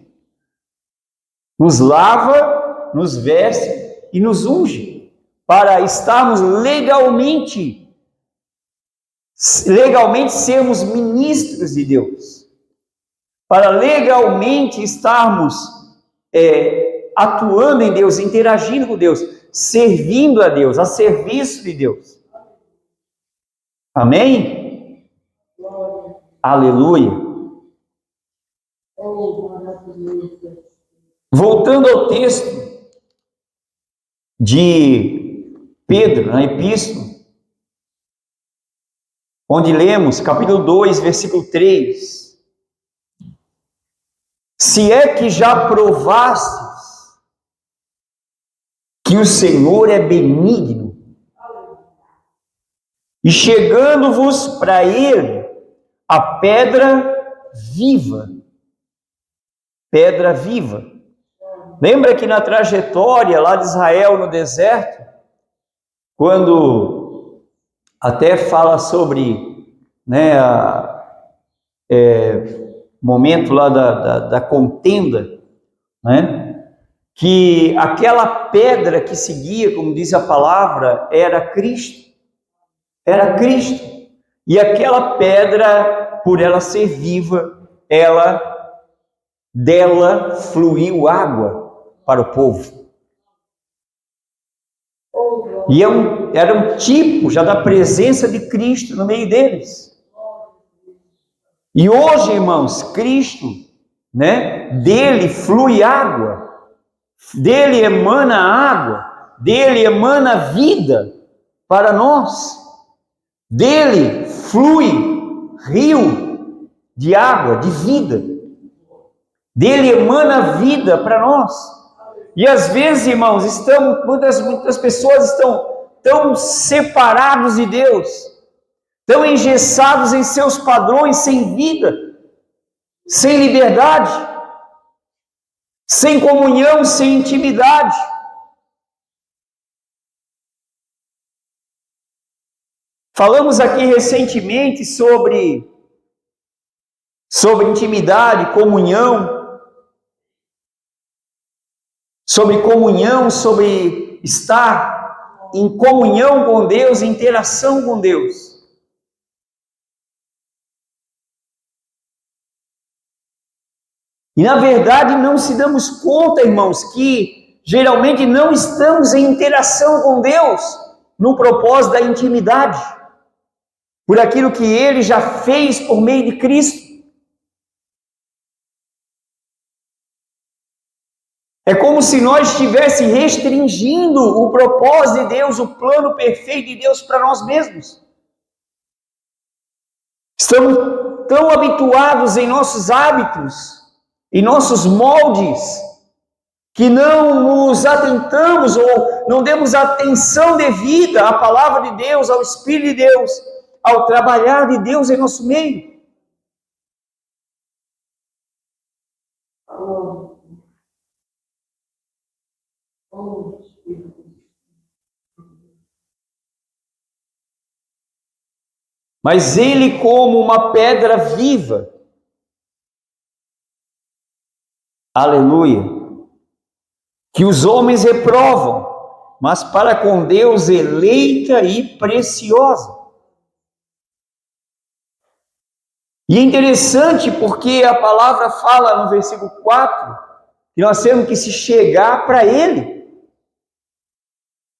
Nos lava, nos veste e nos unge, para estarmos legalmente sermos ministros de Deus, para legalmente estarmos atuando em Deus, interagindo com Deus, servindo a Deus, a serviço de Deus. Amém? Aleluia. Voltando ao texto de Pedro, na epístola, onde lemos, capítulo 2, versículo 3. Se é que já provastes que o Senhor é benigno, e chegando-vos para Ele a pedra viva. Lembra que na trajetória lá de Israel no deserto, quando até fala sobre, né, momento lá da contenda, né, que aquela pedra que seguia, como diz a palavra, era Cristo. E aquela pedra, por ela ser viva, dela fluiu água para o povo. E era um tipo já da presença de Cristo no meio deles. E hoje, irmãos, Cristo, né, dele flui água, dele emana água, dele emana vida para nós, dele flui rio de água, de vida, dele emana vida para nós. E às vezes, irmãos, muitas pessoas estão tão separados de Deus, tão engessados em seus padrões, sem vida, sem liberdade, sem comunhão, sem intimidade. Falamos aqui recentemente sobre intimidade, sobre estar em comunhão com Deus, em interação com Deus. E na verdade não se damos conta, irmãos, que geralmente não estamos em interação com Deus no propósito da intimidade, por aquilo que Ele já fez por meio de Cristo. É como se nós estivéssemos restringindo o propósito de Deus, o plano perfeito de Deus para nós mesmos. Estamos tão habituados em nossos hábitos, em nossos moldes, que não nos atentamos ou não demos atenção devida à palavra de Deus, ao Espírito de Deus, ao trabalhar de Deus em nosso meio. Mas ele, como uma pedra viva, aleluia, que os homens reprovam, mas para com Deus eleita e preciosa. E é interessante porque a palavra fala no versículo 4 que nós temos que se chegar para Ele.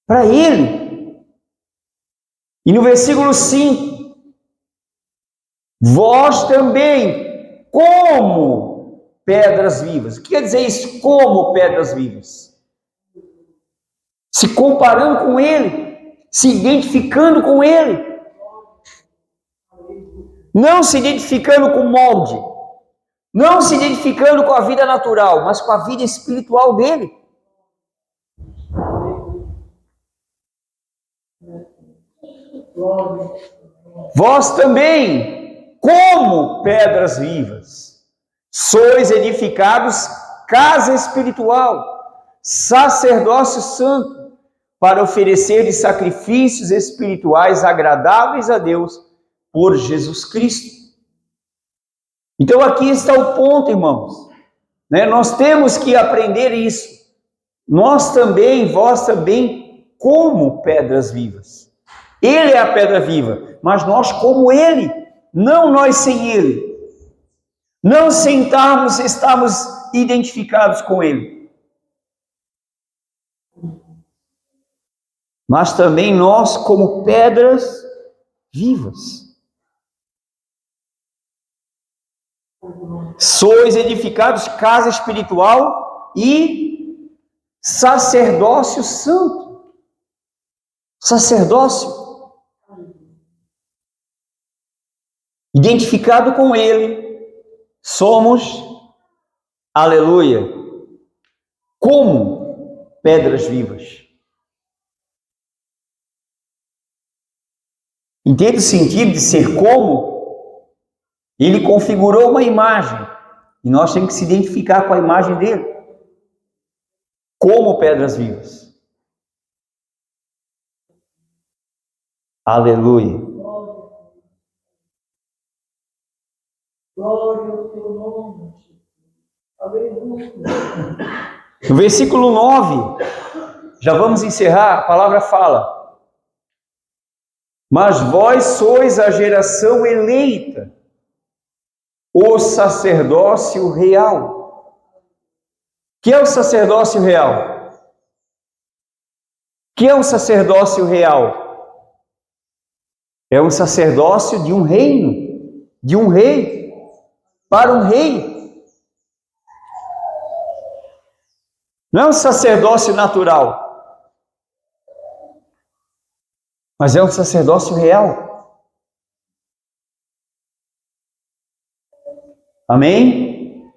Para Ele. E no versículo 5, vós também, como pedras vivas. O que quer dizer isso? Como pedras vivas. Se comparando com Ele, se identificando com Ele. Não se identificando com o molde, não se identificando com a vida natural, mas com a vida espiritual dele. Vós também, como pedras vivas, sois edificados casa espiritual, sacerdócio santo, para oferecer de sacrifícios espirituais agradáveis a Deus, por Jesus Cristo. Então aqui está o ponto, irmãos. Nós temos que aprender isso. Nós também, vós também, como pedras vivas. Ele é a pedra viva, mas nós como Ele, não nós sem Ele. Não sentarmos, estamos identificados com Ele. Mas também nós como pedras vivas. Sois edificados casa espiritual e sacerdócio santo. Sacerdócio. Identificado com Ele, somos, aleluia, como pedras vivas. Entende o sentido de ser como? Ele configurou uma imagem e nós temos que se identificar com a imagem dele, como pedras vivas. Aleluia. Glória ao teu nome. Aleluia. No versículo 9, já vamos encerrar, a palavra fala: mas vós sois a geração eleita, o sacerdócio real. O que é o sacerdócio real? O que é o sacerdócio real? É um sacerdócio de um reino, de um rei, para um rei. Não é um sacerdócio natural, mas é um sacerdócio real. Amém?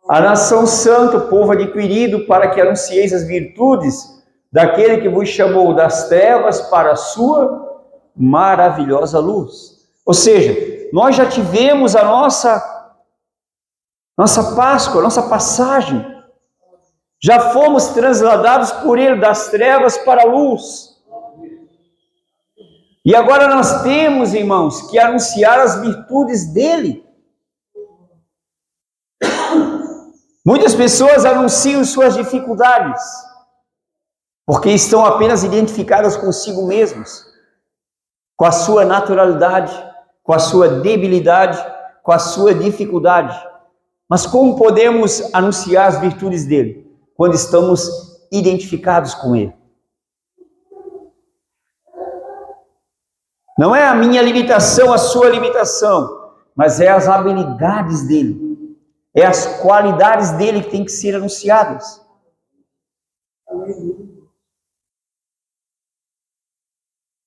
A nação santa, o povo adquirido, para que anuncieis as virtudes daquele que vos chamou das trevas para a sua maravilhosa luz. Ou seja, nós já tivemos a nossa Páscoa, a nossa passagem. Já fomos transladados por Ele das trevas para a luz. E agora nós temos, irmãos, que anunciar as virtudes dEle. Muitas pessoas anunciam suas dificuldades, porque estão apenas identificadas consigo mesmos, com a sua naturalidade, com a sua debilidade, com a sua dificuldade. Mas como podemos anunciar as virtudes dele? Quando estamos identificados com ele. Não é a minha limitação, a sua limitação, mas é as habilidades dele. É as qualidades dele que têm que ser anunciadas.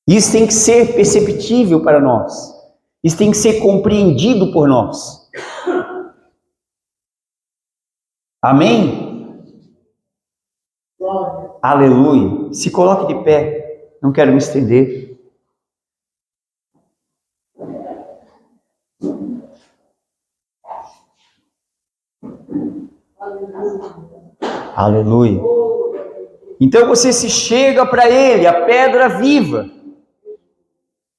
Isso tem que ser perceptível para nós. Isso tem que ser compreendido por nós. Amém? Aleluia. Se coloque de pé. Não quero me estender. Aleluia. Então você se chega para Ele, a pedra viva.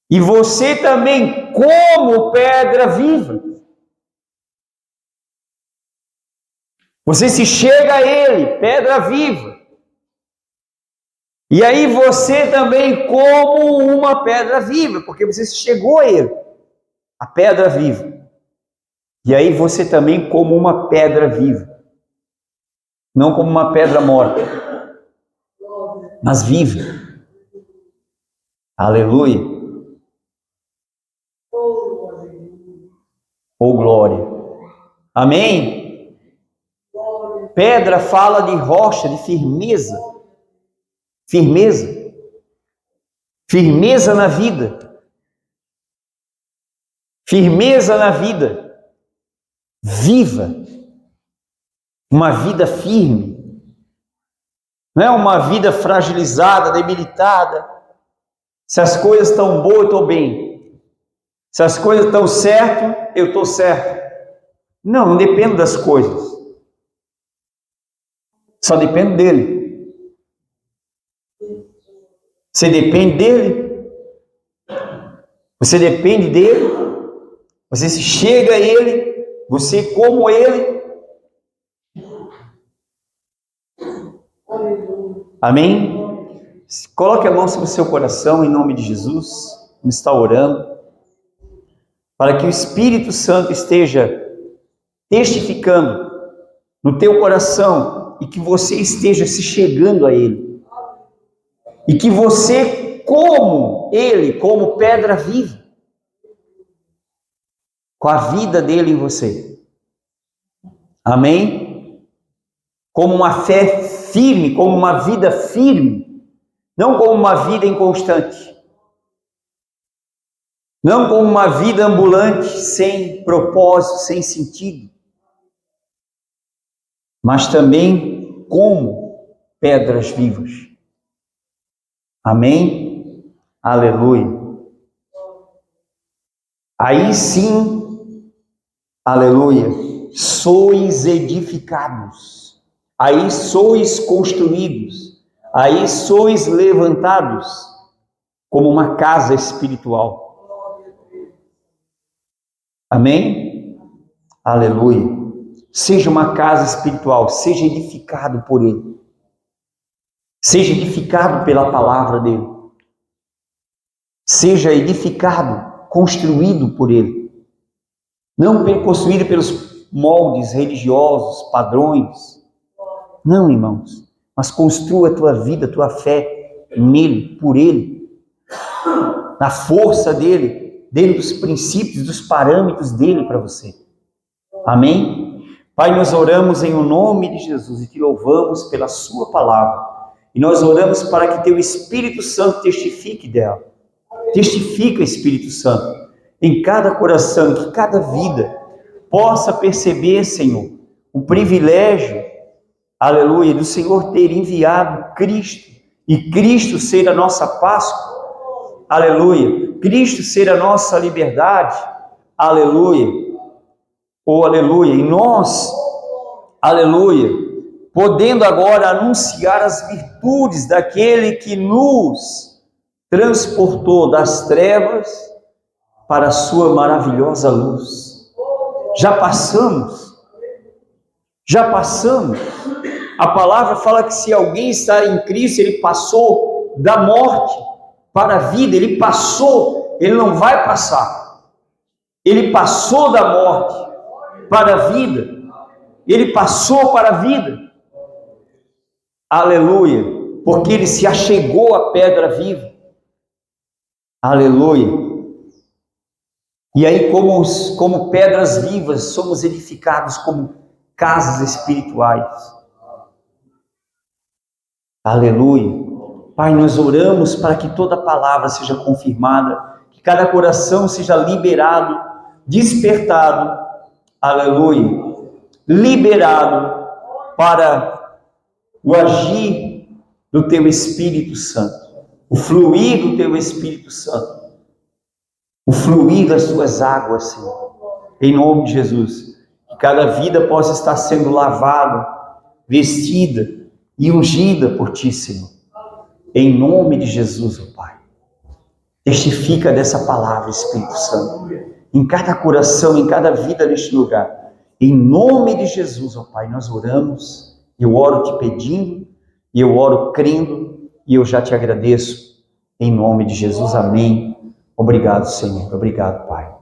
E você também, como pedra viva. Você se chega a Ele, pedra viva. E aí você também, como uma pedra viva, porque você se chegou a Ele, a pedra viva. E aí você também, como uma pedra viva. Não como uma pedra morta, mas viva. Aleluia. Oh, glória. Amém? Pedra fala de rocha, de firmeza. Firmeza. Firmeza na vida. Firmeza na vida. Viva. Uma vida firme. Não é uma vida fragilizada, debilitada. Se as coisas estão boas, eu estou bem. Se as coisas estão certo, eu estou certo. Não depende das coisas. Só depende dele. Você depende dele. Você depende dele. Você se chega a ele. Você como ele. Amém? Coloque a mão sobre o seu coração em nome de Jesus. Vamos estar orando para que o Espírito Santo esteja testificando no teu coração e que você esteja se chegando a Ele. E que você, como Ele, como pedra viva, com a vida dele em você. Amém? Como uma fé firme, como uma vida firme, não como uma vida inconstante. Não como uma vida ambulante, sem propósito, sem sentido. Mas também como pedras vivas. Amém? Aleluia. Aí sim, aleluia, sois edificados. Aí sois construídos. Aí sois levantados como uma casa espiritual. Amém? Aleluia. Seja uma casa espiritual, seja edificado por Ele. Seja edificado pela palavra dEle. Seja edificado, construído por Ele. Não construído pelos moldes religiosos, padrões. Não, irmãos. Mas construa a tua vida, a tua fé nele, por Ele. Na força dEle, dentro dos princípios, dos parâmetros dEle para você. Amém? Pai, nós oramos em o nome de Jesus e te louvamos pela sua palavra. E nós oramos para que teu Espírito Santo testifique dela. Testifica, Espírito Santo, em cada coração, que cada vida possa perceber, Senhor, o privilégio, aleluia, do Senhor ter enviado Cristo, e Cristo ser a nossa Páscoa, aleluia, Cristo ser a nossa liberdade, aleluia, oh aleluia, e nós, aleluia, podendo agora anunciar as virtudes daquele que nos transportou das trevas para a sua maravilhosa luz. Já passamos. A palavra fala que se alguém está em Cristo, ele passou da morte para a vida, ele passou, ele não vai passar. Ele passou da morte para a vida, ele passou para a vida. Aleluia, porque ele se achegou à pedra viva. Aleluia. E aí, como pedras vivas, somos edificados como casas espirituais. Aleluia. Pai, nós oramos para que toda palavra seja confirmada, que cada coração seja liberado, despertado, aleluia, liberado para o agir do teu Espírito Santo, o fluir do teu Espírito Santo, o fluir das tuas águas, Senhor, em nome de Jesus. Que cada vida possa estar sendo lavada, vestida e ungida por Ti, Senhor, em nome de Jesus, ó Pai. Testifica dessa palavra, Espírito Santo, em cada coração, em cada vida neste lugar. Em nome de Jesus, ó Pai, nós oramos, eu oro te pedindo, e eu oro crendo, e eu já te agradeço, em nome de Jesus, amém. Obrigado, Senhor, obrigado, Pai.